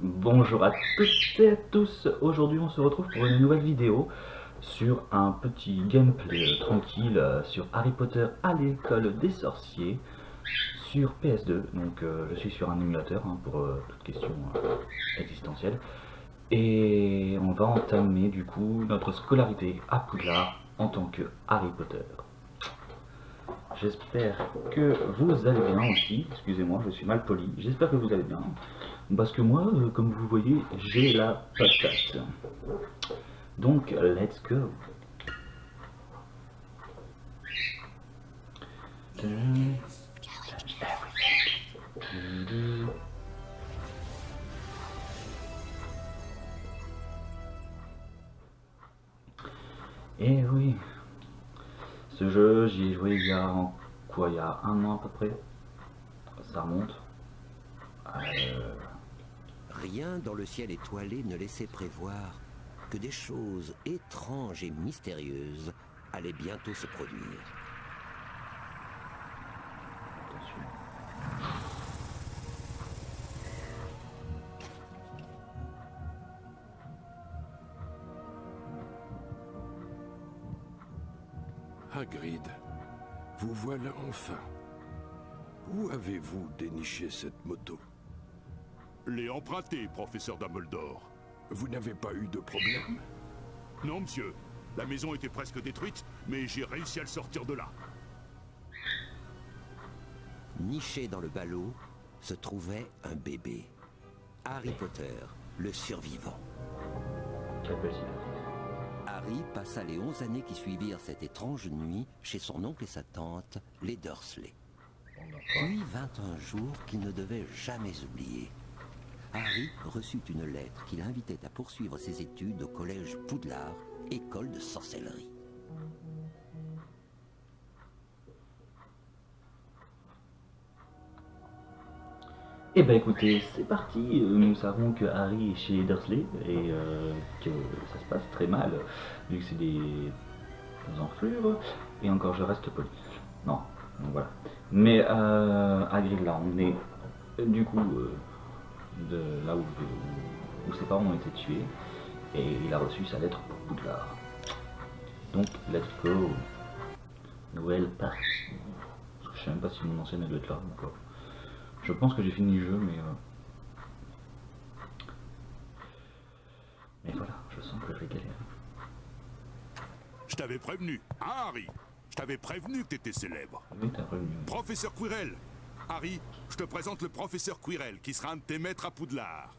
Bonjour à toutes et à tous, aujourd'hui on se retrouve pour une nouvelle vidéo sur un petit gameplay tranquille sur Harry Potter à l'école des sorciers sur PS2, donc je suis sur un émulateur pour toute question existentielle, et on va entamer du coup notre scolarité à Poudlard en tant que Harry Potter. J'espère que vous allez bien aussi. Excusez-moi, je suis mal poli. J'espère que vous allez bien. Parce que moi, comme vous voyez, j'ai la patate. Donc, let's go. Et oui, ce jeu, j'y ai joué il y a quoi, il y a un an à peu près. Ça remonte. Euh, Rien dans le ciel étoilé ne laissait prévoir que des choses étranges et mystérieuses allaient bientôt se produire. attention. Hagrid, vous voilà enfin. Où avez-vous déniché cette moto? L'ai emprunté, professeur Dumbledore. Vous n'avez pas eu de problème? Non, monsieur. La maison était presque détruite, mais j'ai réussi à le sortir de là. Niché dans le ballot se trouvait un bébé. Harry Potter, le survivant. Quelle belle cicatrice. Harry passa les 11 années qui suivirent cette étrange nuit chez son oncle et sa tante, les Dursley. Puis vint un jour qu'il ne devait jamais oublier. Harry reçut une lettre qui l'invitait à poursuivre ses études au collège Poudlard, école de sorcellerie. Eh ben écoutez, c'est parti. Nous savons que Harry est chez les Dursley et que ça se passe très mal, vu que c'est des enflures. Et encore, je reste poli. Non, donc voilà. Mais Hagrid, là, on est du coup de là où ses parents ont été tués et il a reçu sa lettre pour Poudlard. Donc, let's go. Nouvelle partie. Je sais même pas si mon ancienne elle doit être là encore. Je pense que j'ai fini le jeu, mais voilà, je sens que je vais galérer. Je t'avais prévenu, hein, Harry? Je t'avais prévenu que t'étais célèbre. Oui, t'as revenu. Professeur Quirrell. Harry, je te présente le professeur Quirrell, qui sera un de tes maîtres à Poudlard.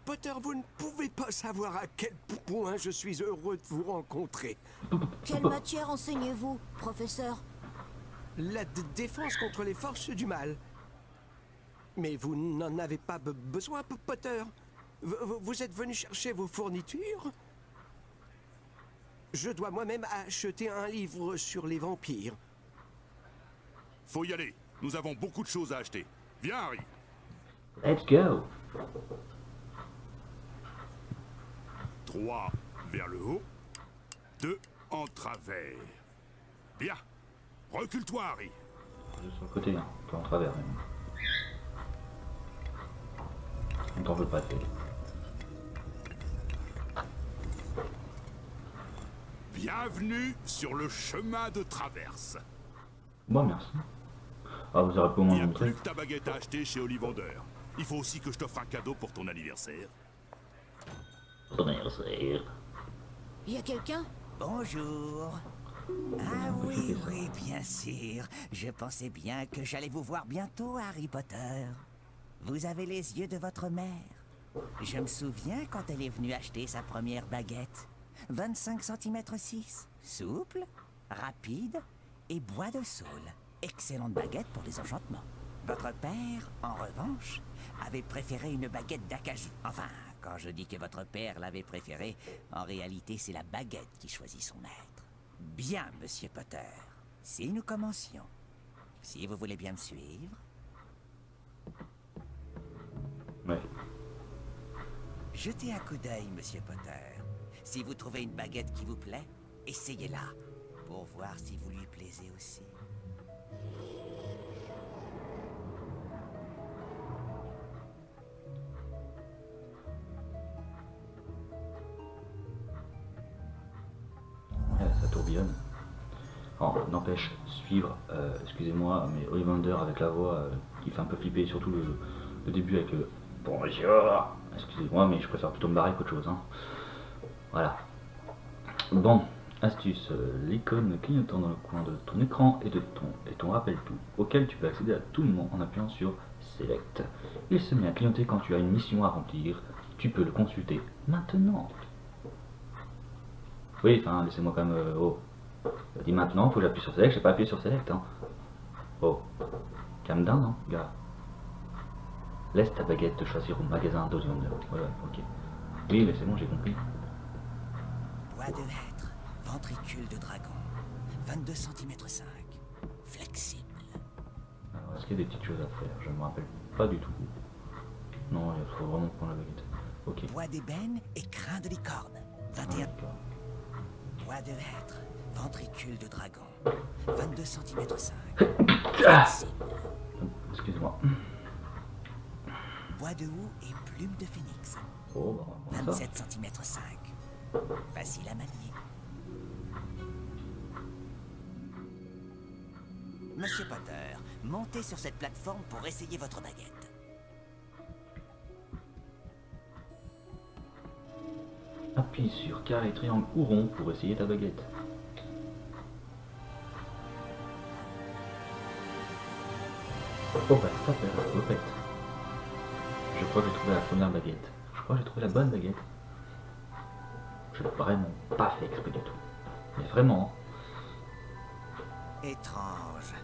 Potter, vous ne pouvez pas savoir à quel point je suis heureux de vous rencontrer. Quelle matière enseignez-vous, professeur? La défense contre les forces du mal. Mais vous n'en avez pas besoin, Potter. Vous êtes venu chercher vos fournitures? Je dois moi-même acheter un livre sur les vampires. Faut y aller. Nous avons beaucoup de choses à acheter. Viens, Harry. Let's go. 3 vers le haut. 2 en travers. Bien. Recule-toi, Harry. Je suis sur le côté, hein, pas en travers même. On t'en veut pas, fait. Bienvenue sur le chemin de traverse. Bon, merci. Ah, vous aurez pu au Il moins n'y a montrer. plus que ta baguette à acheter chez Ollivander. Il faut aussi que je t'offre un cadeau pour ton anniversaire. Ton anniversaire. Y a quelqu'un? Bonjour. Ah oui, oui, bien sûr. Je pensais bien que j'allais vous voir bientôt, Harry Potter. Vous avez les yeux de votre mère. Je me souviens quand elle est venue acheter sa première baguette. 25 cm 6. Souple, rapide et bois de saule. Excellente baguette pour les enchantements. Votre père, en revanche, avait préféré une baguette d'acajou. Enfin, quand je dis que votre père l'avait préférée, en réalité, c'est la baguette qui choisit son maître. Bien, monsieur Potter. Si nous commencions. Si vous voulez bien me suivre. Ouais. Jetez un coup d'œil, monsieur Potter. Si vous trouvez une baguette qui vous plaît, essayez-la pour voir si vous lui plaisez aussi. Hermione. Alors, n'empêche, suivre, excusez-moi, mais Ollivander avec la voix qui fait un peu flipper, surtout le début avec le bonjour. Excusez-moi, mais je préfère plutôt me barrer qu'autre chose. Hein. Voilà. Bon, astuce, l'icône clignotant dans le coin de ton écran et ton rappel tout, auquel tu peux accéder à tout moment en appuyant sur Select. Il se met à clignoter quand tu as une mission à remplir. Tu peux le consulter maintenant. Oui, enfin, laissez-moi quand même... oh. Il dit maintenant, faut que j'appuie sur Select, j'ai pas appuyé sur Select. Hein. Oh. Calme down, hein, gars. Laisse ta baguette te choisir au magasin d'Ollivander. Ouais, ok. Oui, mais c'est bon, j'ai compris. Bois de hêtre, ventricule de dragon, 22 cm 5, flexible. Alors, est-ce qu'il y a des petites choses à faire? Je ne me rappelle pas du tout. Non, il faut vraiment prendre la baguette. Ok. Bois d'ébène et crin de licorne, 21. Bois de hêtre, ventricule de dragon, 22 cm 5, flexible. Excusez-moi. Bois de houx et plume de phénix, Oh, bah, 27 cm 5, facile à manier. Monsieur Potter, montez sur cette plateforme pour essayer votre baguette. Appuie sur carré, triangle ou rond pour essayer ta baguette. Oh bah ça répète. Je crois que j'ai trouvé la première baguette. Je crois que j'ai trouvé la bonne baguette. Je n'ai vraiment pas fait exprès du tout. Mais vraiment. Étrange.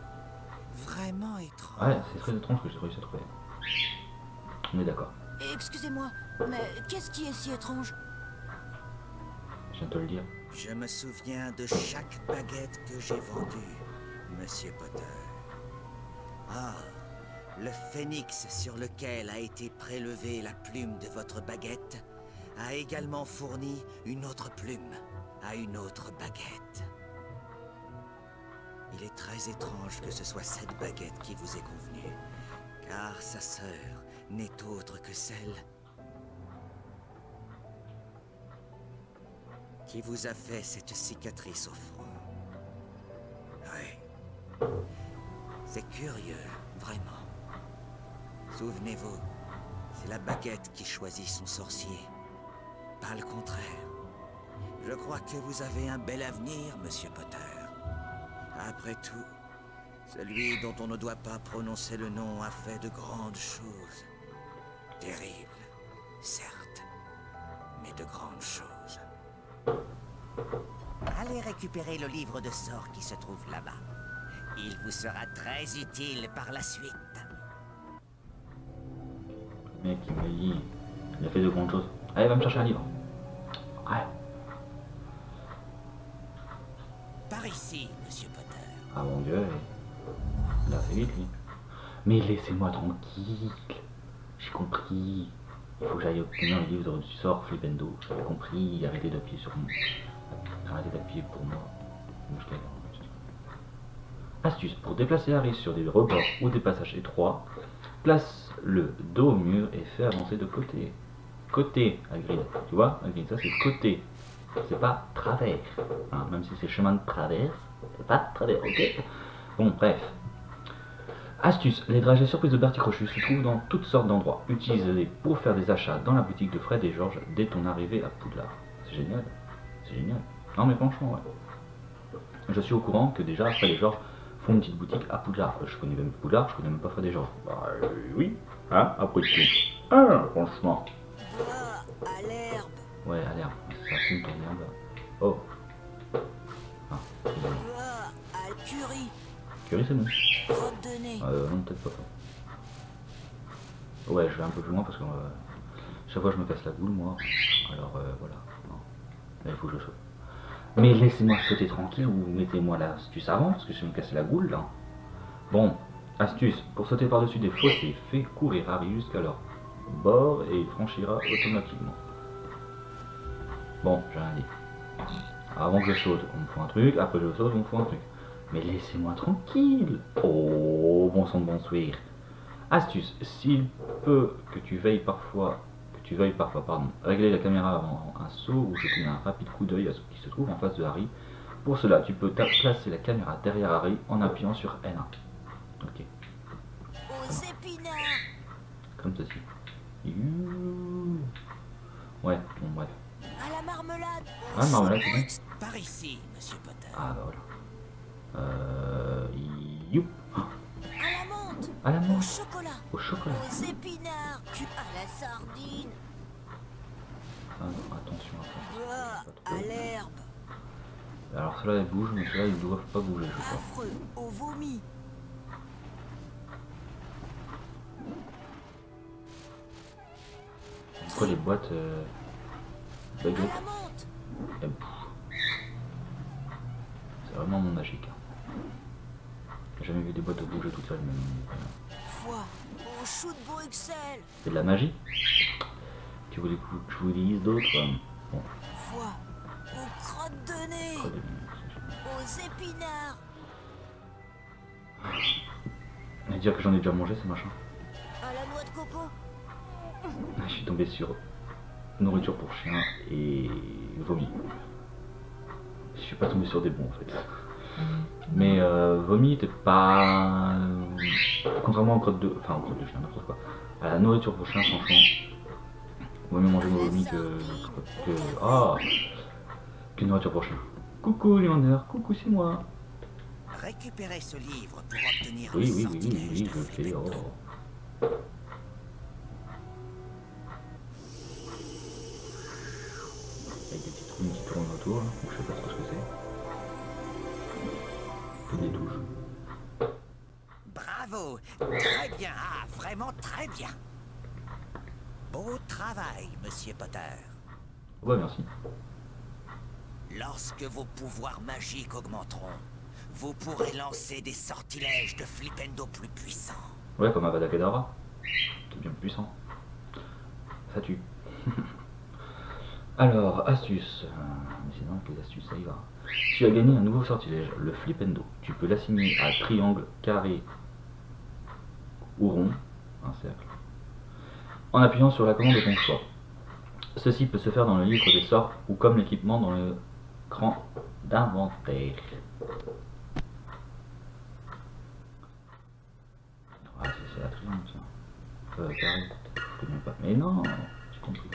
Vraiment étrange. Ouais, c'est très étrange que j'ai réussi à trouver. On est d'accord. Excusez-moi, mais qu'est-ce qui est si étrange? Je viens de te le dire. Je me souviens de chaque baguette que j'ai vendue, Monsieur Potter. Ah, le phénix sur lequel a été prélevée la plume de votre baguette a également fourni une autre plume à une autre baguette. Il est très étrange que ce soit cette baguette qui vous est convenue, car sa sœur n'est autre que celle qui vous a fait cette cicatrice au front. Oui. C'est curieux, vraiment. Souvenez-vous, c'est la baguette qui choisit son sorcier, pas le contraire. Je crois que vous avez un bel avenir, Monsieur Potter. Après tout, celui dont on ne doit pas prononcer le nom a fait de grandes choses. Terribles, certes, mais de grandes choses. Allez récupérer le livre de sorts qui se trouve là-bas. Il vous sera très utile par la suite. Le mec, il m'a dit, il a fait de grandes choses. Allez, va me chercher un livre. Ouais. Par ici, Monsieur Potter. Ah mon dieu, il a fait vite lui. Mais laissez-moi tranquille. J'ai compris. Il faut que j'aille obtenir le livre du sort Flipendo. J'ai compris, arrêtez d'appuyer sur moi. Arrêtez d'appuyer pour moi. Astuce, pour déplacer Harry sur des rebords ou des passages étroits, place le dos au mur et fais avancer de côté. Côté, Hagrid. Tu vois, Hagrid, ça c'est côté. C'est pas travers. Hein, même si c'est chemin de traverse, c'est pas travers, ok? Bon, bref. Astuce, les dragées surprises de Bertie Crochu se trouvent dans toutes sortes d'endroits. Utilise-les pour faire des achats dans la boutique de Fred et George dès ton arrivée à Poudlard. C'est génial. C'est génial. Non mais franchement, ouais. Je suis au courant que déjà Fred et George font une petite boutique à Poudlard. Je connais même Poudlard, je connais même pas Fred et George. Bah oui, hein, après tout. Ah, franchement. Ah, à l'herbe. Ouais, à l'herbe. Ça fume ton herbe. Oh. Ah, excusez-moi. Ah, à l'écurie. Curie, c'est bon. Crotte de nez. Non, peut-être pas. Ouais, je vais un peu plus loin parce que chaque fois je me casse la boule, moi. Alors voilà. Non. Là, il faut que je saute. Mais laissez-moi sauter tranquille ou mettez-moi l'astuce avant parce que je vais me casser la boule là. Bon, astuce. Pour sauter par-dessus des fossés, fais courir Harry jusqu'à leur bord et il franchira automatiquement. Bon, j'ai rien dit. Avant que je saute, on me fout un truc. Après je saute, on me fout un truc. Mais laissez-moi tranquille. Oh, bon sang de bonsoir. Astuce, s'il peut que tu veuilles parfois, régler la caméra avant un saut ou jeter un rapide coup d'œil à ce qui se trouve en face de Harry Pour cela, tu peux placer la caméra derrière Harry en appuyant sur N1. Ok. Aux épinards. Comme ceci. Ouais, bon bref. À la marmelade. Ah, marmelade, c'est bon. Par ici, monsieur Potter. Ah bah voilà. Youp. À la menthe. À la Au menthe. chocolat. Au chocolat. Aux épinards. À la sardine. Ah non, attention à ça. Bah, Pas trop. à l'herbe. Alors ceux-là ils bougent, mais ceux-là ils doivent pas bouger, je crois. Affreux. Au vomi. Pourquoi les boîtes À baguettes, la menthe. elles bougent. C'est vraiment mon magique. Hein. J'ai jamais vu des boîtes bouger toutes seules, même. Foie. Au chou de Bruxelles. C'est de la magie. Tu voulais que je vous dise d'autres Bon, Foie. Aux crottes de nez. pas de- Aux épinards. Et dire que j'en ai déjà mangé ce machin. À la noix de coco. Je suis tombé sur nourriture pour chien et vomi. Je suis pas tombé sur des bons en fait. Mais vomi t'es pas... Contrairement aux crottes de... Enfin aux crottes de chien, n'importe quoi. À la nourriture pour chien, franchement, vaut mieux manger mon vomi que nourriture pour chien. Coucou Leander, coucou c'est moi. Récupérez ce livre pour obtenir Oui, le oui, oui, sortilège oui, de je le fais. Flipendo. Oh. Avec des petites roues qui tournent autour, là. Donc, je sais pas trop ce que c'est. Que des touches. Bravo, très bien, ah, vraiment très bien. Beau travail, monsieur Potter. Ouais, merci. Lorsque vos pouvoirs magiques augmenteront, vous pourrez lancer des sortilèges de Flipendo plus puissants. Ouais, comme Avada Kedavra. C'est bien puissant. Ça tue. Alors, astuce. Mais c'est normal que les astuces, ça y va. Tu as gagné un nouveau sortilège, le Flipendo. Tu peux l'assigner à triangle, carré ou rond, un cercle, en appuyant sur la commande de ton choix. Ceci peut se faire dans le livre des sorts ou comme l'équipement dans l'écran d'inventaire. Ah, c'est la triangle, ça. Carré, je connais pas. Mais non, j'ai compris.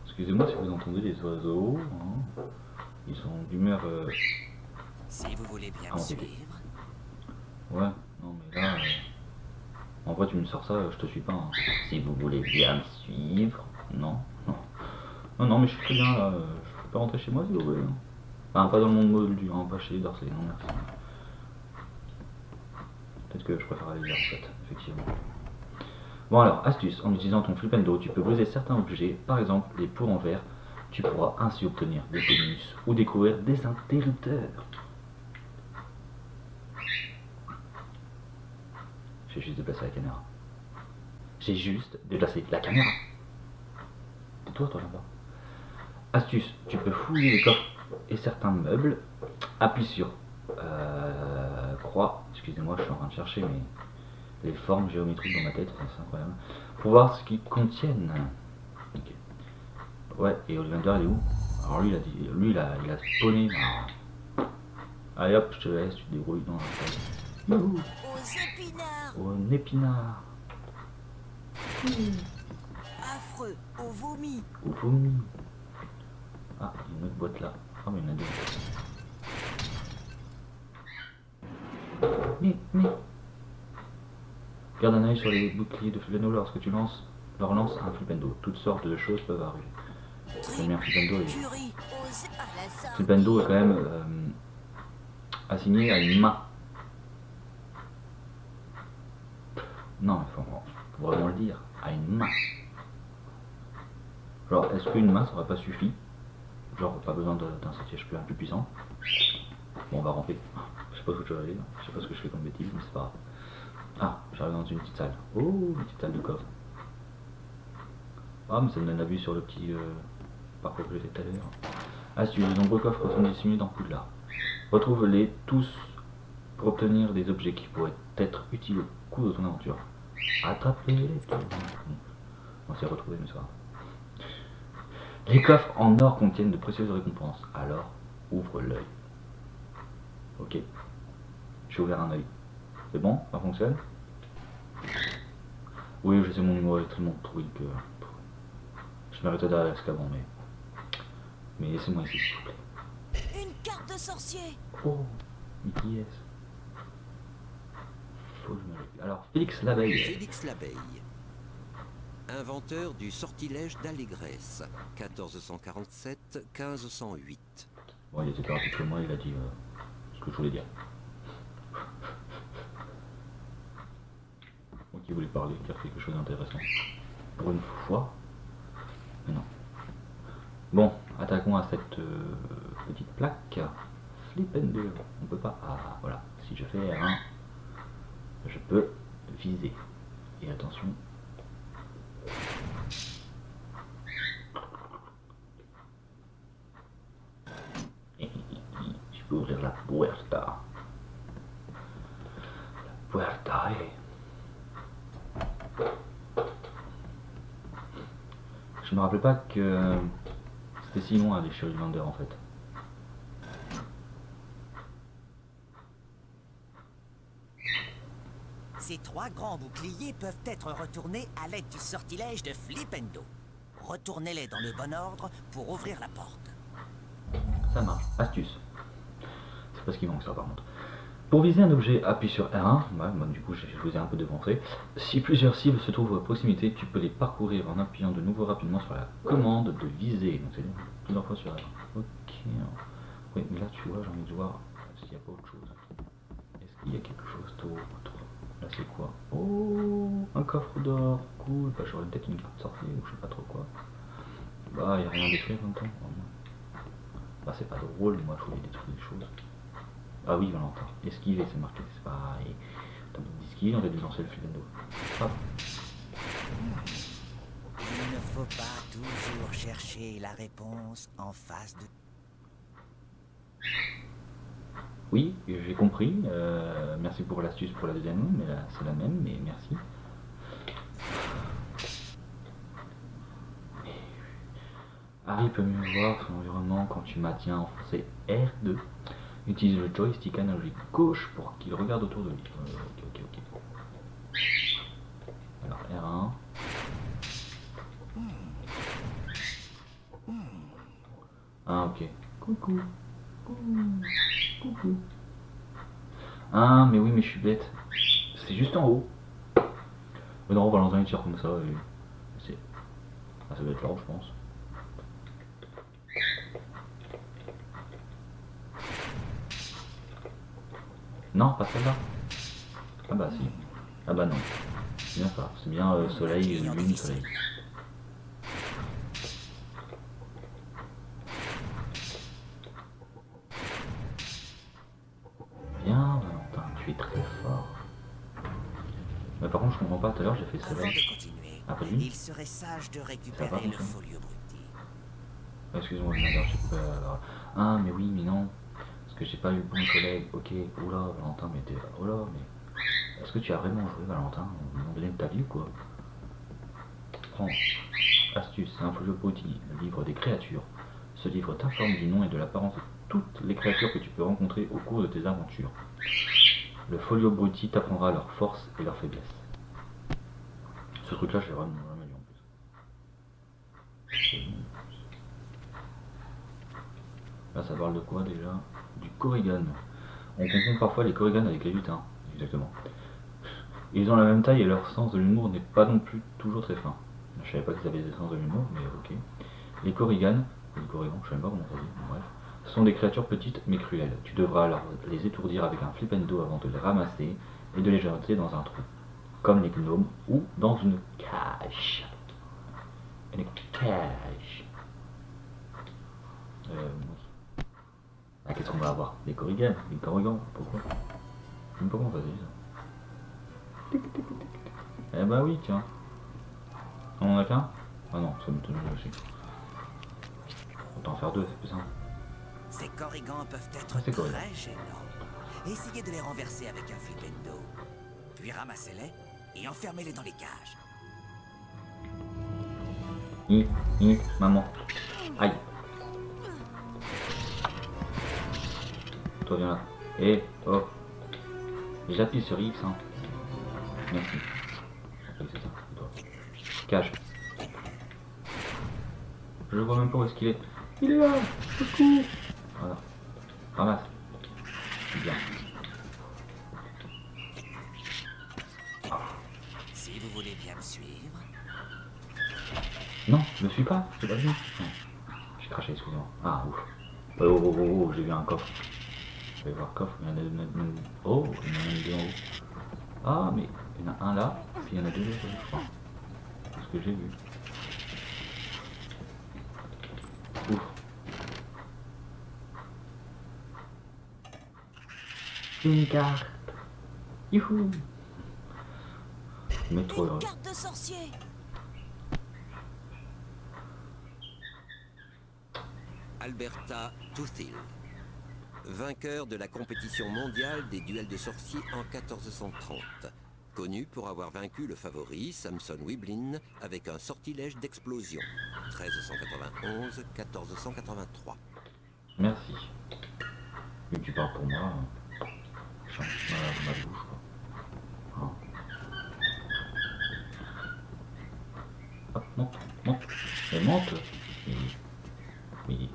Excusez-moi si vous entendez les oiseaux. Hein. Ils sont d'humeur. Si vous voulez bien Ah, me ok. suivre. Ouais, non, mais là. En vrai, tu me sors ça, je te suis pas. Hein. Si vous voulez bien me suivre. Non, non. Non, non, mais je suis très bien là. Je peux rentrer chez moi si vous voulez. Hein. Enfin, pas dans le monde moldu, hein, pas chez les Dursley, non merci. Peut-être que je préfère aller là en fait, effectivement. Bon alors, astuce, en utilisant ton Flipendo, tu peux briser certains objets, par exemple les pots en verre. Tu pourras ainsi obtenir des bonus ou découvrir des interrupteurs. J'ai juste déplacé la caméra. J'ai juste déplacé la caméra. Tais-toi, toi là-bas. Astuce, tu peux fouiller les coffres et certains meubles. Appuie sur croix. Excusez-moi, je suis en train de chercher les formes géométriques dans ma tête, c'est incroyable. Pour voir ce qu'ils contiennent. Ok. Ouais, et Ollivander il est où? Alors lui il a spawné. Allez hop, je te laisse, tu te débrouilles dans la salle. Aux épinards. Au épinard. Affreux. Au vomi. Au vomi. Ah, il y a une autre boîte là. Ah mais il y en a deux. Mais. Garde un œil sur les boucliers de Flipendo lorsque tu leur lances un Flipendo. Toutes sortes de choses peuvent arriver. Le meilleur Flipendo est... Curry. À la sardine. Flipendo est quand même assigné à une main. Non, il faut vraiment le dire. À une main. Genre, est-ce qu'une main ça aurait pas suffi? Genre, pas besoin d'un sortilège plus puissant. Bon, on va ramper. Je sais pas où je vais aller. Je sais pas ce que je fais comme bêtise, mais c'est pas grave. Ah, j'arrive dans une petite salle. Oh, une petite salle de coffre. Ah, mais ça me donne la vue sur le petit parcours que j'ai fait tout à l'heure. Astuce, de nombreux coffres sont dissimulés dans Poudlard. Retrouve-les tous pour obtenir des objets qui pourraient être utiles au cours de ton aventure. Attrapez-les tous. On s'est retrouvés, mais ça va. Les coffres en or contiennent de précieuses récompenses. Alors, Ouvre l'œil. Ok. J'ai ouvert un œil. C'est bon? Ça fonctionne? Oui, je sais, mon numéro est tellement pourri que... Je m'arrêtais derrière Azkaban, mais laissez-moi ici, s'il vous plaît. Une carte de sorcier. Oh, mais qui est-ce? Faut que je me... Alors, Félix Labeille. Félix Labeille, inventeur du sortilège d'Allégresse, 1447-1508. Bon, il était plus rapide que moi, il a dit ce que je voulais dire. Donc il voulait parler, dire quelque chose d'intéressant. Pour une fois. Mais non. Bon, attaquons à cette petite plaque. Flip and do. On peut pas. Ah, voilà. Si je fais R1, je peux viser. Et attention. Je peux ouvrir la puerta. La puerta, Je me rappelais pas que c'était si loin aller chez Ollivander en fait. Ces 3 grands boucliers peuvent être retournés à l'aide du sortilège de Flipendo. Retournez-les dans le bon ordre pour ouvrir la porte. Ça marche. Astuce. C'est pas ce qui manque ça par contre. Pour viser un objet, appuie sur R1. Ouais, moi, du coup, je vous ai un peu devancé. Si plusieurs cibles se trouvent à proximité, tu peux les parcourir en appuyant de nouveau rapidement sur la commande de viser. Donc c'est plusieurs fois sur R1. Ok. Oui, mais là, tu vois, j'ai envie de voir s'il n'y a pas autre chose. Est-ce qu'il y a quelque chose d'autre? Là, c'est quoi? Oh, un coffre d'or. Cool. Bah, j'aurais peut-être une carte sortie ou je sais pas trop quoi. Bah, il n'y a rien à détruire en même temps. Bah, c'est pas drôle, moi, je voulais détruire des choses. Ah oui, Valentin. Esquiver, c'est marqué. C'est pareil. T'as d'esquiver, on va délancer le Flipendo. Hop. Il ne faut pas toujours chercher la réponse en face de... Oui, j'ai compris. Merci pour l'astuce pour la deuxième, mais là, c'est la même, mais merci. Harry peut mieux voir son environnement quand tu maintiens enfoncé R2. Utilise le joystick analogique gauche pour qu'il regarde autour de lui. Ok. Alors R1. Ah ok. Coucou. Ah mais oui mais je suis bête. C'est juste en haut. Mais non, Valentin il tire comme ça et c'est. Ah, ça doit être là je pense. Non, pas celle-là. Ah bah si. Ah bah non. C'est bien ça. C'est bien soleil, lune, soleil. Bien, Valentin, tu es très fort. Mais par contre, je comprends pas. Tout à l'heure, j'ai fait Avant soleil. de continuer, Après lui. il serait sage de Ça va récupérer le fonctionner. folio bruti. Excuse-moi, je m'adore, j'ai pas... Ah, mais oui, mais non. Parce que j'ai pas eu le bon soleil. Ok, oula, Valentin, mais t'es... Oula, mais... Est-ce que tu as vraiment joué, Valentin, au moment donné de ta vie ou quoi? Prends. Astuce, c'est un folio bruti, le livre des créatures. Ce livre t'informe du nom et de l'apparence de toutes les créatures que tu peux rencontrer au cours de tes aventures. Le folio bruti t'apprendra leurs forces et leurs faiblesses. Ce truc-là, j'ai vraiment lu en plus. Là, ça parle de quoi déjà? Du Korrigan. On confond parfois les Korrigan avec les lutins, exactement. Ils ont la même taille et leur sens de l'humour n'est pas non plus toujours très fin. Je savais pas qu'ils avaient des sens de l'humour, mais ok. Les Korrigan, je sais même pas comment ça dit, bref, sont des créatures petites mais cruelles. Tu devras alors les étourdir avec un flipendo avant de les ramasser et de les jeter dans un trou, comme les gnomes ou dans une cage. Une cage. Ah, qu'est-ce qu'on va avoir? Des Korrigan? Des Korrigan? Pourquoi? Je sais même pas comment ça se dit ça. Eh bah oui, tiens. On en a qu'un? Ah non, ça m'étonne aussi. Autant en faire deux, c'est plus simple. Ces corrigans peuvent être C'est corrigans. très gênants. Essayez de les renverser avec un flipendo. Puis ramassez-les et enfermez-les dans les cages. Maman. Aïe. toi viens là. Et oh. J'appuie sur X, hein. Merci. Oui, c'est ça, c'est toi. Cache. Je vois même pas où est-ce qu'il est. Il est là. Au secours. Voilà. Ramasse. Bien. Si vous voulez bien me suivre. Non, je ne suis pas. Je t'ai pas vu. Non. J'ai craché, excusez-moi. Ah, ouf. Oh, oh, oh, oh, oh, j'ai vu un coffre. Je vais voir le coffre. Il y en a même... Oh, il y en a même deux en haut. Ah, mais il y en a un là. Puis il y en a deux là, je crois. C'est ce que j'ai vu. Ouf. Une carte. Youhou. Mais trop heureux. Une carte de sorcier. Alberta Toothil, vainqueur de la compétition mondiale des duels de sorciers en 1430, connu pour avoir vaincu le favori Samson Wiblin avec un sortilège d'explosion, 1391-1483. Merci. Mais tu parles pour moi. Je sens ma bouche, quoi. Hein. Hop, monte, monte. Elle monte. Oui.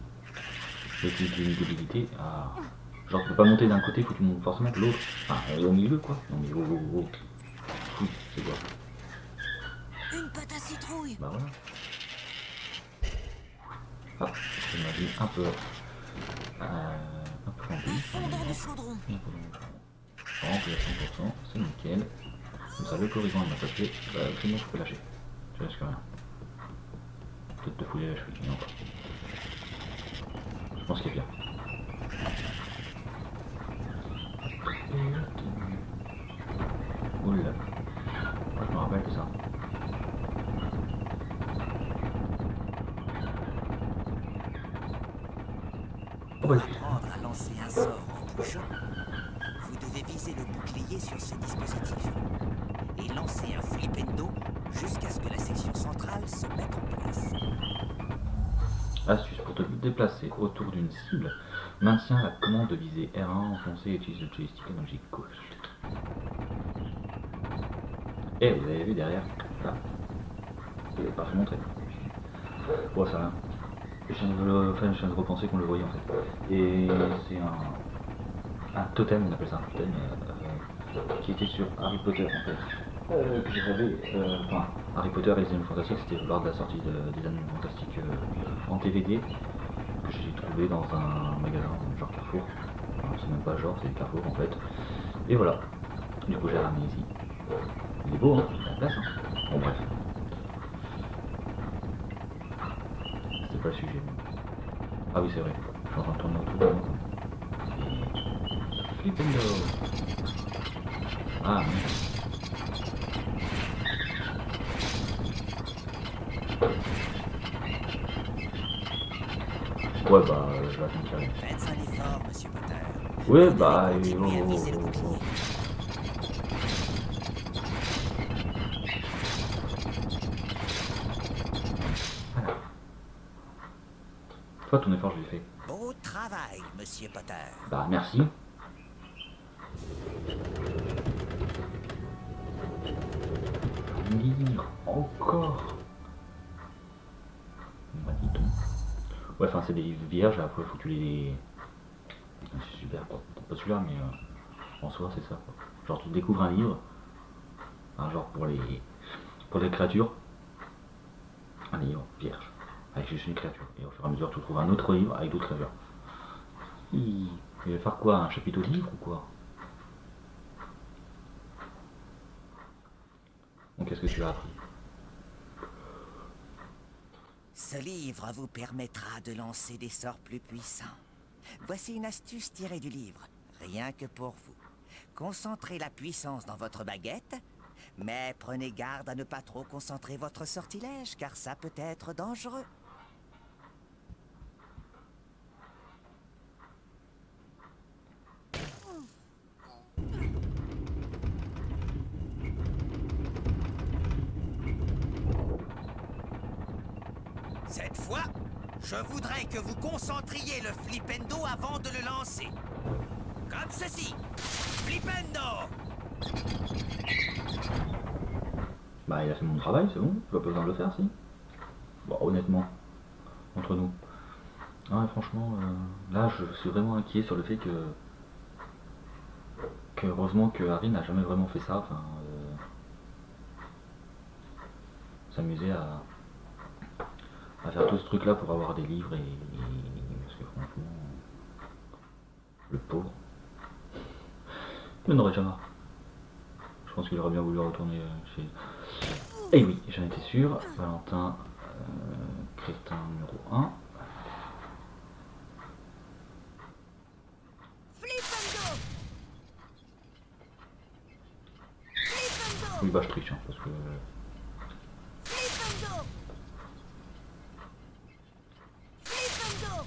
C'est une débilité. Ah. Genre, tu peux pas monter d'un côté, faut que tu montes forcément de l'autre. Ah, elle est au milieu, quoi. Non, mais oh, oh, oh. Oui, c'est quoi? Une pâte à citrouille. Bah voilà. Ah, je m'imagine un peu rempli. Fondant du chaudron. Rempli à 100%, c'est nickel. Comme ça, le corrigeant il m'a tapé. Bah, sinon, je peux lâcher. Je risque rien. Peut-être te fouiller la cheville, non pas. Je pense qu'il est bien. Oula. Moi, je me rappelle de ça. Oh bah, Pour apprendre à lancer un sort en bougeant, vous devez viser le bouclier sur ce dispositif et lancer un flipendo jusqu'à ce que la section centrale se mette en place. astuce pour te déplacer autour d'une cible. Maintiens la commande de visée R1 enfoncé et utilise le joystick analogique gauche. Et vous avez vu derrière, là, je ne l'ai pas fait montrer. Bon, ça va. Je viens de repenser qu'on le voyait en fait. Et c'est un totem, on appelle ça un totem, qui était sur Harry Potter en fait. Que j'avais, enfin, Harry Potter et les Animaux Fantastiques, c'était lors de la sortie des Animaux Fantastiques en DVD, que j'ai trouvé dans un magasin, genre Carrefour. Enfin, c'est même pas genre, c'est Carrefour en fait. Et voilà. Du coup, j'ai ramené ici. Il est beau, hein, il y a la place, hein. Bon, bref. C'est pas le sujet. Ah oui, c'est vrai. Je suis en train de tourner autour de moi. Flipendo. Ah, merde. Ouais, bah, je vais attendre qu'il arrive. Faites un effort, monsieur Potter. Ouais, bah, Continuez à viser le bouclier. Voilà. Toi, ton effort, je l'ai fait. Beau travail, monsieur Potter. Bah, merci. Lire encore. Bah, dis-donc. Ouais, enfin, c'est des livres vierges, après, faut que tu les... C'est super, quoi. Pas celui-là, mais en soi, c'est ça, quoi. Genre, tu découvres un livre, hein, genre pour les créatures, un livre vierge, avec juste une créature. Et au fur et à mesure, tu trouves un autre livre avec d'autres créatures. Il va faire quoi? Un chapitre de livre ou quoi? Donc, qu'est-ce que tu as appris? Ce livre vous permettra de lancer des sorts plus puissants. Voici une astuce tirée du livre, rien que pour vous. Concentrez la puissance dans votre baguette, mais prenez garde à ne pas trop concentrer votre sortilège, car ça peut être dangereux. Cette fois, je voudrais que vous concentriez le flipendo avant de le lancer. Comme ceci. Flipendo. Bah il a fait mon travail, c'est bon, j'ai pas besoin de le faire si. Bon honnêtement, entre nous. Ouais franchement, là je suis vraiment inquiet sur le fait que heureusement que Harry n'a jamais vraiment fait ça, enfin s'amuser à faire tout ce truc là pour avoir des livres et parce que franchement le pauvre il n'en aurait jamais marre. Je pense qu'il aurait bien voulu retourner chez... Et oui, j'en étais sûr. Valentin, crétin numéro 1. Flipendo. Flipendo. Oui bah je triche hein, parce que... Flipendo. Flipendo.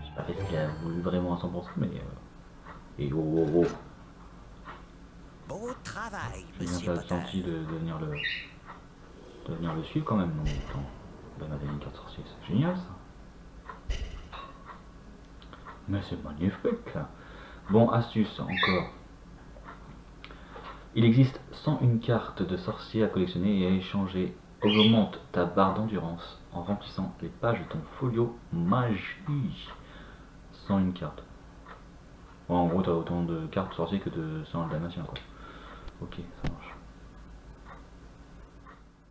J'ai pas fait ce qu'il a voulu vraiment à 100% mais... Et oh oh oh. Beau travail, J'ai bien monsieur pas senti Potter. de venir le suivre quand même. Donc, attends. Ben, ma dernière carte sorcière, c'est génial ça. Mais c'est magnifique. Bon, astuce encore. Il existe 101 cartes de sorcier à collectionner et à échanger. Augmente ta barre d'endurance en remplissant les pages de ton folio magie. 101 cartes. Bon, en gros, t'as autant de cartes sorciers que de 100 dalmatiens quoi. Ok, ça marche.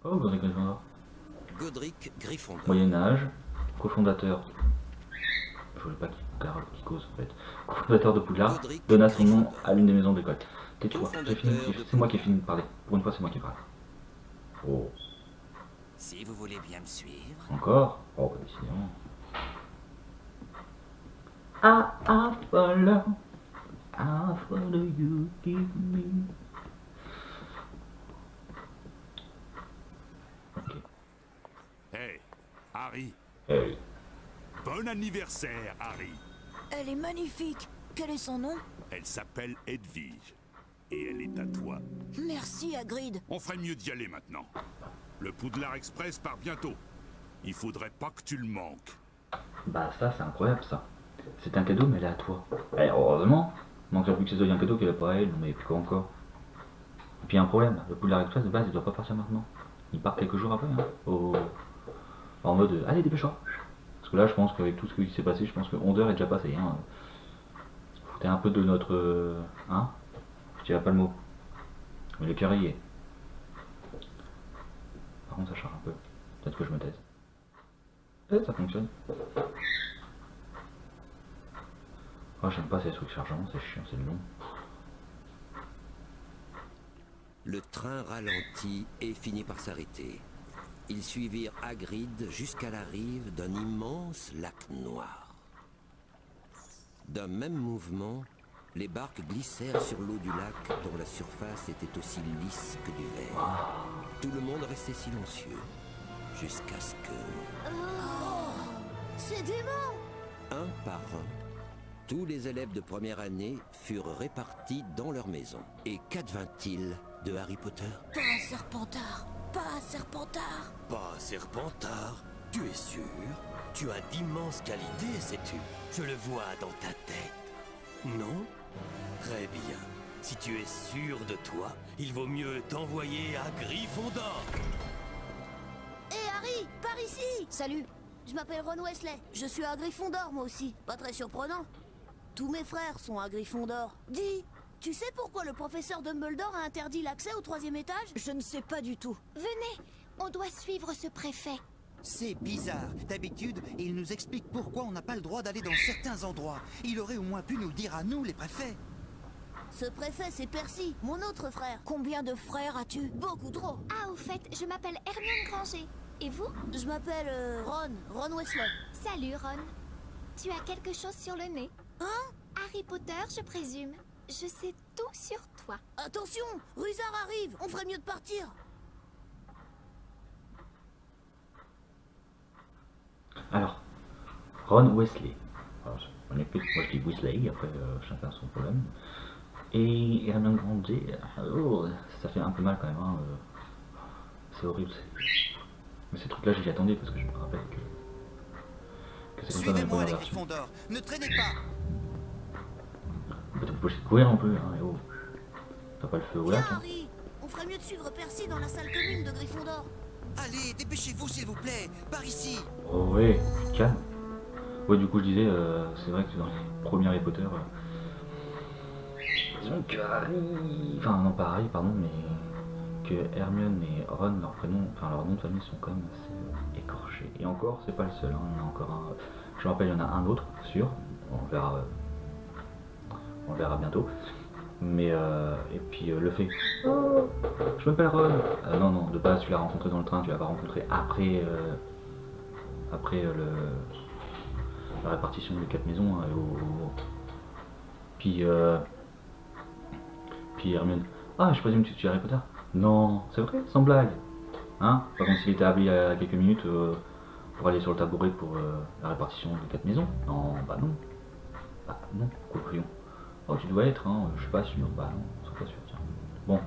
Oh, vous en avez Godric Gryffondor. Moyen-Âge, cofondateur. Je voulais pas qu'il cause en fait. Cofondateur de Poudlard, donna son nom à l'une des maisons d'école. Tais-toi, c'est moi qui ai fini de parler. Pour une fois, c'est moi qui parle. Oh, Si vous voulez bien me suivre. encore? Oh, bah, décidément. I follow you, give me. Ok. Hey, Harry. Hey. Bon anniversaire, Harry. Elle est magnifique. Quel est son nom? Elle s'appelle Edwige. Et elle est à toi. Merci, Hagrid. On ferait mieux d'y aller maintenant. Le Poudlard Express part bientôt. Il faudrait pas que tu le manques. Bah ça c'est incroyable ça. C'est un cadeau mais elle est à toi. Eh, heureusement. Manque plus que ce soit un cadeau qu'elle est pas à elle, mais puis quoi encore. Et puis il y a un problème, le Poudlard Express de base il doit pas partir maintenant. Il part quelques jours après, hein. En mode allez dépêche-toi. Parce que là je pense qu'avec tout ce qui s'est passé, je pense que 11h est déjà passé. Hein. Foutez un peu de notre... Hein. Je dirais pas le mot. Mais le cœur y est. Par contre ça charge un peu. Peut-être que je me taise. Peut-être ça fonctionne. Oh, j'aime pas ces trucs chargeants, c'est chiant, c'est long. Le train ralentit et finit par s'arrêter. Ils suivirent Hagrid jusqu'à la rive d'un immense lac noir. D'un même mouvement, les barques glissèrent sur l'eau du lac dont la surface était aussi lisse que du verre. Tout le monde restait silencieux, jusqu'à ce que... C'est dément. Un par un, tous les élèves de première année furent répartis dans leur maison. Et qu'advint-il de Harry Potter? Pas un serpentard. Pas un serpentard. Pas Serpentard, tu es sûr? Tu as d'immenses qualités, sais-tu? Je le vois dans ta tête. Non? Très bien. Si tu es sûr de toi, il vaut mieux t'envoyer à Gryffondor. Hé Harry, par ici! Salut, je m'appelle Ron Weasley. Je suis à Gryffondor moi aussi. Pas très surprenant. Tous mes frères sont à Gryffondor. Dis, tu sais pourquoi le professeur Dumbledore a interdit l'accès au 3e étage? Je ne sais pas du tout. Venez, on doit suivre ce préfet. C'est bizarre. D'habitude, il nous explique pourquoi on n'a pas le droit d'aller dans certains endroits. Il aurait au moins pu nous le dire à nous, les préfets. Ce préfet, c'est Percy, mon autre frère. Combien de frères as-tu? Beaucoup trop. Ah, au fait, je m'appelle Hermione Granger. Et vous? Je m'appelle Ron Weasley. Salut, Ron. Tu as quelque chose sur le nez? Hein? Harry Potter, je présume. Je sais tout sur toi. Attention, Rusard arrive. On ferait mieux de partir. Alors, Ron Weasley. Alors, on est plus, moi je dis Weasley, après chacun son problème. Et Hermione Granger, oh, ça fait un peu mal quand même. Hein, c'est horrible. Mais ces trucs-là, j'y attendais parce que je me rappelle que c'est comme ça dans les Suivez-moi, premières les versions. Gryffondors. Ne traînez pas. T'es obligé de courir un peu, hein, et oh. T'as pas le feu au Viens, lac, hein. Harry. On ferait mieux de suivre Percy dans la salle commune de Gryffondor. Allez, dépêchez-vous s'il vous plaît. Par ici. Oh ouais, calme. Ouais, du coup, je disais, c'est vrai que dans les premiers Harry Potter, disons que Harry... Enfin, non, pas Harry, pardon, mais que Hermione et Ron, leur prénom, enfin, leur nom de famille sont quand même assez écorchés. Et encore, c'est pas le seul, hein, il y en a encore un... Je me rappelle, il y en a un autre, sûr. On le verra bientôt. Mais, et puis le fait... Oh, je m'appelle Ron. Non, non, de base, tu l'as rencontré dans le train, tu l'as pas rencontré après... la répartition des 4 maisons, hein, puis Hermione. Ah, je présume que tu es Harry Potter. Non, c'est vrai, sans blague. Hein? Pas comme s'il était habillé à quelques minutes pour aller sur le tabouret pour la répartition des 4 maisons. Non, bah non. Bah non, conclusion. Oh, tu dois être, hein, je suis pas sûr. Bah non, je suis pas sûr, tiens. Bon,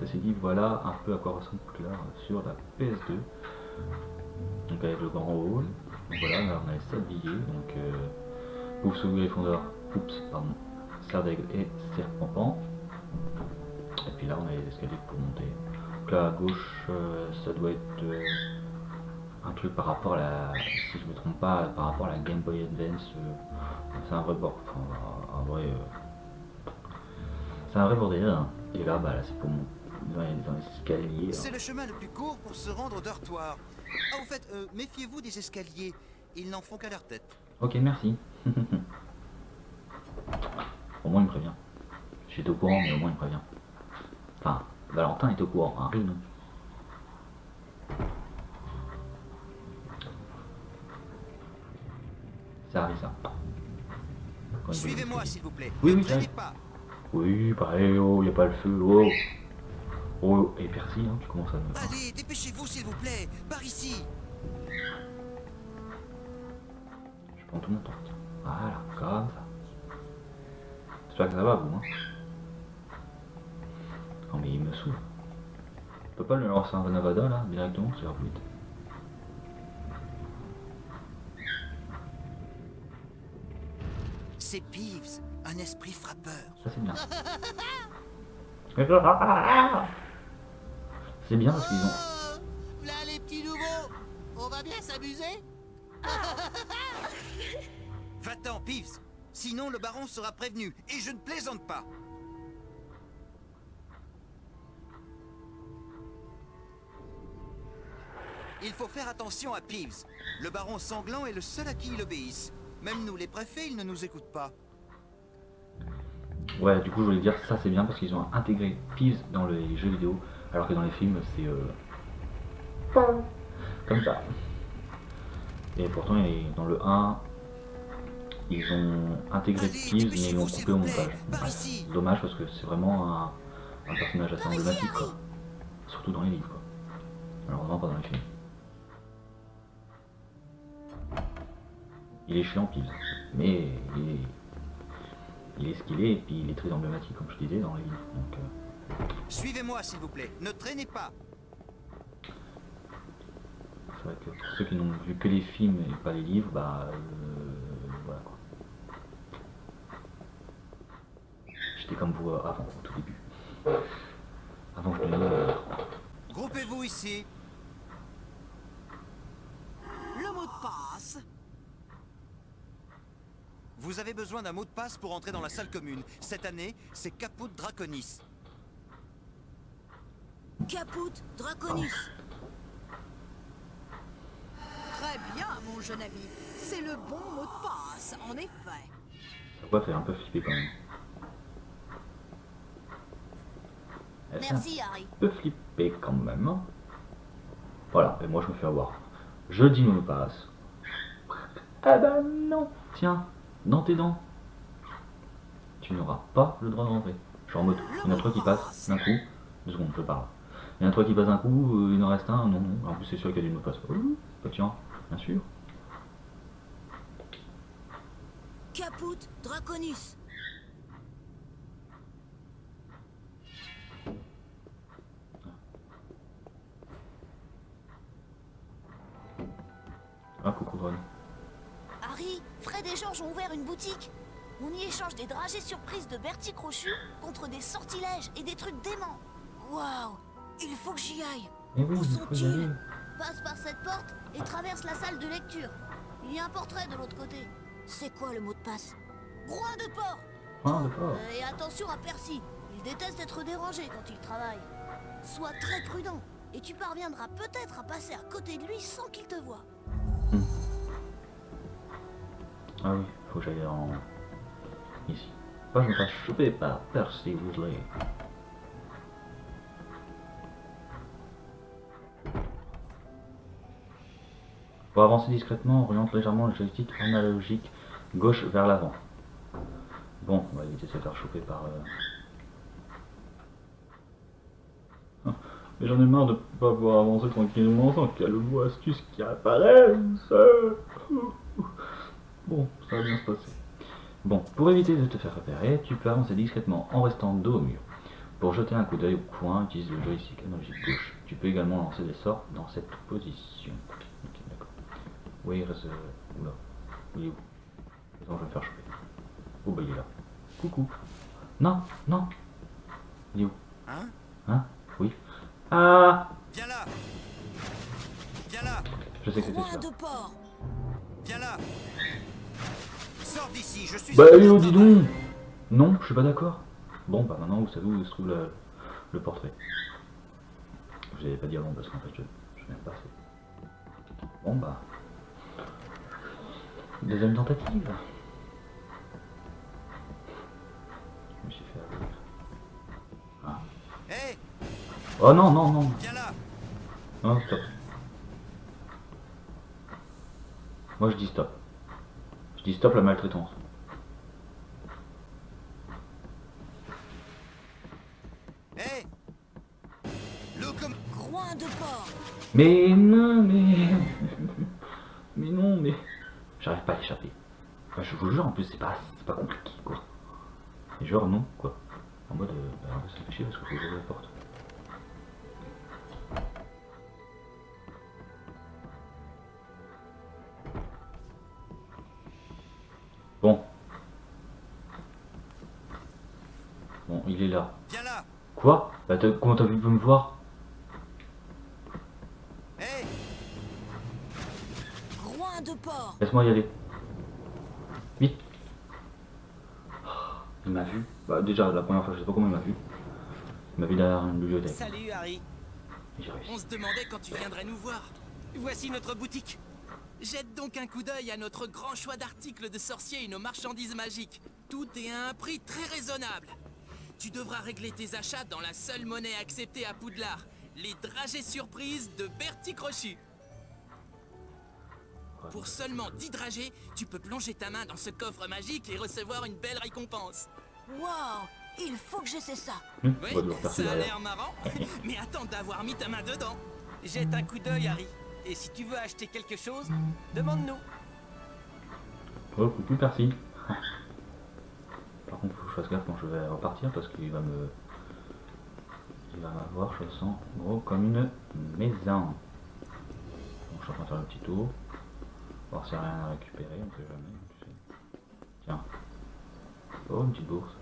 ceci dit, voilà un peu à quoi ressemble Poudlard sur la PS2. Donc avec le grand hall. Donc voilà, là, on a les 7 billets. Donc Pouf sous Gryffondor, oups, pardon, Serdaigle et Serpentpan. Et puis là, on a les escaliers pour monter. Donc là, à gauche, ça doit être un truc par rapport à la, si je me trompe pas, par rapport à la Game Boy Advance. C'est un vrai bord, enfin, c'est un vrai bordel. Hein. Et là, bah là, c'est pour monter dans les escaliers. C'est le chemin le plus court pour se rendre au dortoir. Ah, au fait, méfiez-vous des escaliers. Ils n'en font qu'à leur tête. Ok, merci. Au moins, il me prévient. J'étais au courant, mais au moins, il me prévient. Enfin, Valentin est au courant, Harry non. Ça arrive, ça. Suivez-moi, s'il vous plaît. Oui, ne oui, ça traînez arrive. pas. Oui, bah, oh, y a pas le feu, oh. Oh, et Percy, hein, tu commences à me... Allez, dépêchez-vous, s'il vous plaît. Par ici. Je prends tout mon temps. Voilà, comme ça. J'espère que ça va, vous, hein. Non, mais il me saoule. Je peux pas le lancer un Vanavada, là, directement, c'est plus vite. C'est Peeves, un esprit frappeur. Ça, c'est bien. C'est bien parce qu'ils ont... Là les petits nouveaux, on va bien s'amuser. Va-t'en, Peeves. Sinon, le baron sera prévenu. Et je ne plaisante pas. Il faut faire attention à Peeves. Le baron sanglant est le seul à qui il obéisse. Même nous, les préfets, ils ne nous écoutent pas. Ouais, du coup, je voulais dire ça, c'est bien parce qu'ils ont intégré Peeves dans les jeux vidéo, alors que dans les films, c'est comme ça. Et pourtant, dans le 1, ils ont intégré Peeves, mais ils l'ont coupé au montage. Ouais, dommage parce que c'est vraiment un personnage assez emblématique, quoi. Surtout dans les livres, quoi. Malheureusement, pas dans les films. Il est chiant, Peeves, mais il est ce qu'il est, et puis il est très emblématique, comme je disais, dans les livres. Donc, suivez-moi, s'il vous plaît. Ne traînez pas. c'est vrai que pour ceux qui n'ont vu que les films et pas les livres, bah voilà quoi. J'étais comme vous avant, au tout début. Avant que je ne lise. Groupez-vous ici. Le mot de passe. Vous avez besoin d'un mot de passe pour entrer dans la salle commune. Cette année, c'est Caput Draconis. Caput Draconis. Très bien, mon jeune ami. C'est le bon mot de passe, en effet. Ça doit faire un peu flipper quand même. Merci, Harry. Un peu flipper quand même. Hein. Voilà, et moi je me fais avoir. Je dis mot de passe. Ah bah non. Tiens, dans tes dents. Tu n'auras pas le droit de rentrer. Je suis en mode, il y en a trois qui passent d'un coup. 2 secondes, je parle. Il y en a trois qui passent d'un coup, il en reste un, non, non. En plus c'est sûr qu'il y a du mot de passe. Bah tiens, bien sûr. Caput Draconis. Ah coucou Ron. Harry, Fred et George ont ouvert une boutique. On y échange des dragées surprises de Bertie Crochu contre des sortilèges et des trucs déments. Waouh, il faut que j'y aille. Eh oui, Où il faut y aller. sont-ils? Passe par cette porte et traverse la salle de lecture. Il y a un portrait de l'autre côté. C'est quoi le mot de passe? Groin de porc. Ah, d'accord. Et attention à Percy. Il déteste être dérangé quand il travaille. Sois très prudent et tu parviendras peut-être à passer à côté de lui sans qu'il te voie. Ah oui, faut que j'aille en... ici. Pas que je me fasse choper par Percy Weasley. Pour avancer discrètement, on oriente légèrement le joystick analogique gauche vers l'avant. Bon, on va éviter de se faire choper par... Ah, mais j'en ai marre de pas pouvoir avancer tranquillement sans qu'il y a le mot astuce qui apparaisse. Bon, ça va bien se passer. Bon, pour éviter de te faire repérer, tu peux avancer discrètement en restant dos au mur. Pour jeter un coup d'œil au coin, utilise le joystick analogique gauche. Tu peux également lancer des sorts dans cette position. Ok, d'accord. Oui, reste... Oula. Il est où? Attends, je vais me faire choper. Oh bah il est là. Coucou. Non, non. Il est où? Hein? Hein? Oui. Ah! Viens là! Viens là! Je sais que c'était Groin ça. de porc. Viens là! Sors d'ici, je suis... Bah Léo, dis donc! Non, je suis pas d'accord. Bon, bah maintenant vous savez où se trouve le portrait. Je l'avais pas dit avant parce qu'en fait je n'aime pas ça. Bon bah... Deuxième tentative. Je me suis fait avoir. Ah. Hé! Oh non, non, non. Viens là! Non, stop. Moi je dis stop. Je dis stop la maltraitance. Hé! L'eau comme... Groin de porc. Mais non, mais... mais non, mais... J'arrive pas à échapper. Enfin, je vous jure, en plus, c'est pas compliqué, quoi. Et genre, non, quoi. En mode, bah, ça me fait chier parce qu'il faut ouvrir la porte. Bon. Bon, il est là. Viens là! Quoi? Bah, comment t'as pu me voir? Hé! Groin de porc. Laisse-moi y aller. Vite. Il m'a vu. Bah déjà la première fois je sais pas comment il m'a vu. Il m'a vu derrière une bibliothèque. Salut Harry. Et j'ai réussi. On se demandait quand tu viendrais nous voir. Voici notre boutique. Jette donc un coup d'œil à notre grand choix d'articles de sorciers et nos marchandises magiques. Tout est à un prix très raisonnable. Tu devras régler tes achats dans la seule monnaie acceptée à Poudlard, les dragées surprises de Bertie Crochu. Pour seulement 10 dragées, tu peux plonger ta main dans ce coffre magique et recevoir une belle récompense. Waouh, il faut que j'essaie ça. Oui, ça a l'air marrant, mais attends d'avoir mis ta main dedans. Jette un coup d'œil, Harry. Et si tu veux acheter quelque chose, demande-nous. Oh, coucou Percy. Par contre, faut que je fasse gaffe quand je vais repartir parce qu'il va me... Il va m'avoir, je le sens, gros comme une maison. Donc, je suis en train de faire le petit tour. Voir s'il n'y a rien à récupérer, on sait jamais. Tu sais. Tiens. Oh, une petite bourse.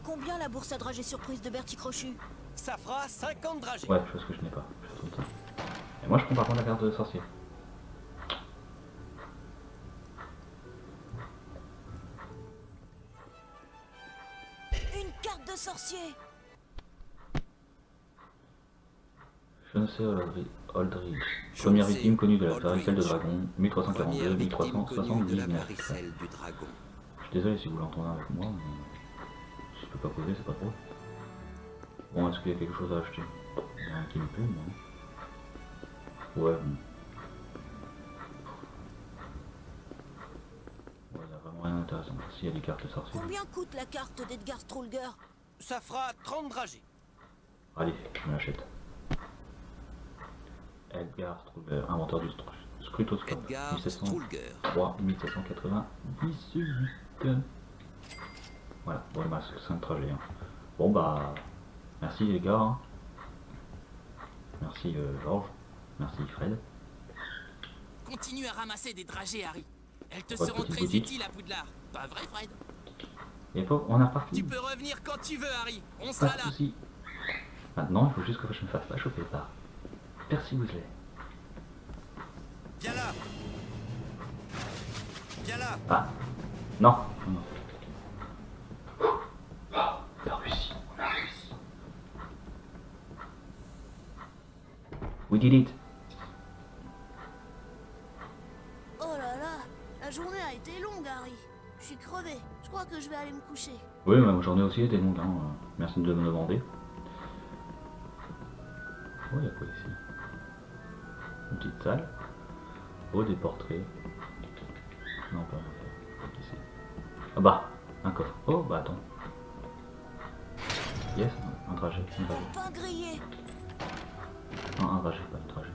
Combien la bourse à dragées surprise de Bertie Crochu? Ça fera 50 dragées. Ouais, chose que je n'ai pas. Je trouve ça. Et moi, je prends par contre la carte de sorcier. Une carte de sorcier. Chauncey Aldridge, première victime connue de la varicelle de dragon, 1342-1379. Je suis désolé si vous l'entendez avec moi, mais si je peux pas poser, c'est pas trop. Bon, est-ce qu'il y a quelque chose à acheter? Il y a rien qui me plaît, mais... Ouais, bon. Ouais, il y a vraiment rien d'intéressant. S'il y a des cartes sorcières. Combien coûte la carte d'Edgar Strulger? Ça fera 30 dragées. Allez, je me l'achète. Edgar Strulger, inventeur du scrutoscope, 1703-1798. Voilà, bon, il m'a 5 trajets. Hein. Bon, bah, merci les gars. Hein. Merci Georges. Merci Fred. Continue à ramasser des dragées, Harry. Elles te Ouais, seront petite très boutique. utiles à Poudlard. Pas vrai, Fred? Et hop, on est reparti. Tu peux revenir quand tu veux, Harry. On Pas sera de là. soucis. Maintenant, il faut juste que je me fasse pas choper par Percy Weasley. Viens là. Viens là. Ah, non. Non. Oh, on a réussi, on a réussi. We did it. Oh là là, la journée a été longue, Harry. Je suis crevé. Je crois que je vais aller me coucher. Oui, ma journée aussi était longue. Hein. Merci de me demander. Oh, il y a quoi ici? Une petite salle. Oh, des portraits. Non, pas ici. Ah bah, un coffre. Oh, bah attends. Yes, un trajet. Un trajet. Pas grillé. Non, un trajet, pas un trajet.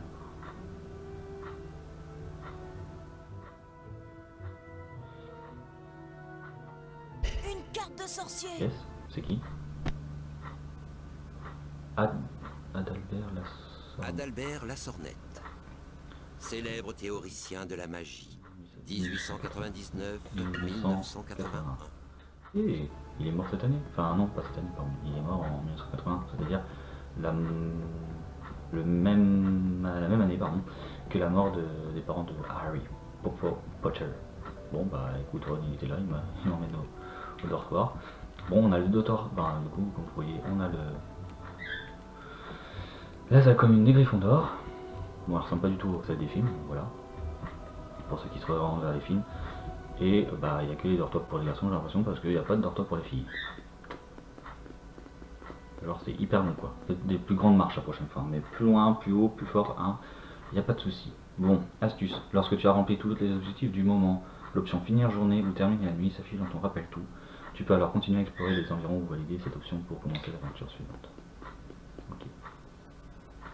Une carte de sorcier. Yes, c'est qui? Adalbert Lassornette. Adalbert Lassornette, célèbre théoricien de la magie, 1899-1981. Et il est mort cette année. Enfin non, pas cette année, pardon. Il est mort en 1980, c'est-à-dire la même année pardon, que la mort des parents de Harry Potter. Bon bah écoute, Ron il était là, il m'emmène au dortoir. Bon, on a le docteur, ben du coup comme vous voyez, on a la commune des Gryffondor. Bon, elle ressemble pas du tout à celle des films, voilà. Pour ceux qui se rendent vers les films. Et bah il n'y a que les dortoirs pour les garçons, j'ai l'impression, parce qu'il n'y a pas de dortoir pour les filles. Genre c'est hyper long quoi. Des plus grandes marches la prochaine fois, mais plus loin, plus haut, plus fort, hein, il n'y a pas de souci. Bon, astuce, lorsque tu as rempli tous les objectifs du moment, l'option finir journée ou terminer la nuit s'affiche dans ton rappel tout. Tu peux alors continuer à explorer les environs ou valider cette option pour commencer l'aventure suivante. Ok.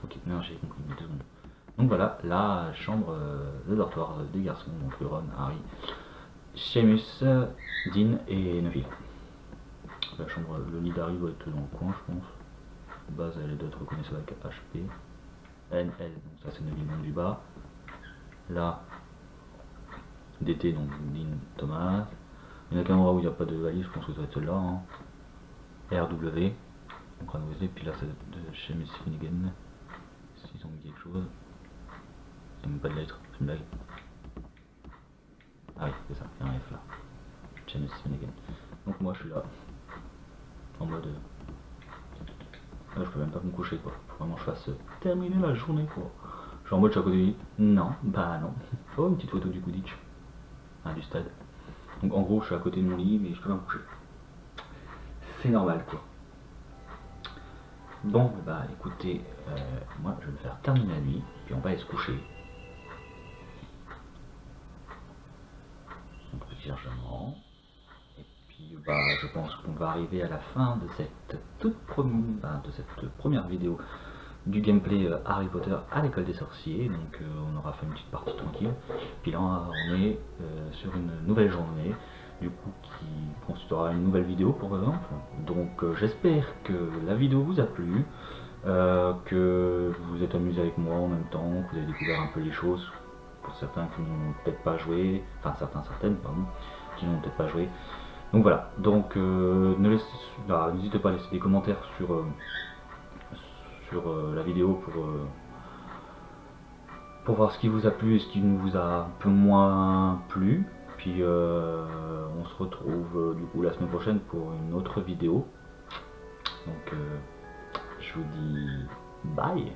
Ok, non j'ai compris, mais 2 secondes. Donc voilà, la chambre, le dortoir des garçons, donc Ron, Harry, Seamus, Dean et Neville. La chambre, le lit d'Harry doit être dans le coin, je pense. De base, elle doit être reconnaissable avec HP. NL, donc ça c'est Neville nom du bas. Là, DT, donc Dean, Thomas. Il n'y a qu'un endroit où il n'y a pas de valise, je pense que ça va être celle-là. Hein. RW, donc Ron Weasley, puis là c'est de Seamus Finnegan. S'ils ont mis quelque chose. C'est même pas de lettre, c'est une blague. Ah oui, c'est ça, il y a un F là. Seamus Finnegan. Donc moi je suis là. En mode. Là, je peux même pas me coucher quoi. Faut vraiment que je fasse terminer la journée quoi. Je suis en mode je suis à côté du lit. Non, bah non. Oh, une petite photo du Quidditch. Ah, du stade. Donc en gros, je suis à côté de mon lit, mais je peux pas me coucher. C'est normal quoi. Bon, bah écoutez, moi je vais me faire terminer la nuit, puis on va aller se coucher. Donc petit chargement. Et puis bah je pense qu'on va arriver à la fin de cette première vidéo du gameplay Harry Potter à l'école des sorciers. Donc on aura fait une petite partie tranquille. Puis là on est sur une nouvelle journée, du coup qui constituera une nouvelle vidéo pour exemple. Donc j'espère que la vidéo vous a plu, que vous vous êtes amusé avec moi en même temps, que vous avez découvert un peu les choses, pour certains qui n'ont peut-être pas joué, enfin certaines pardon, qui n'ont peut-être pas joué. Donc voilà, donc n'hésitez pas à laisser des commentaires sur la vidéo pour voir ce qui vous a plu et ce qui vous a un peu moins plu. Puis on se retrouve du coup la semaine prochaine pour une autre vidéo. Donc je vous dis bye.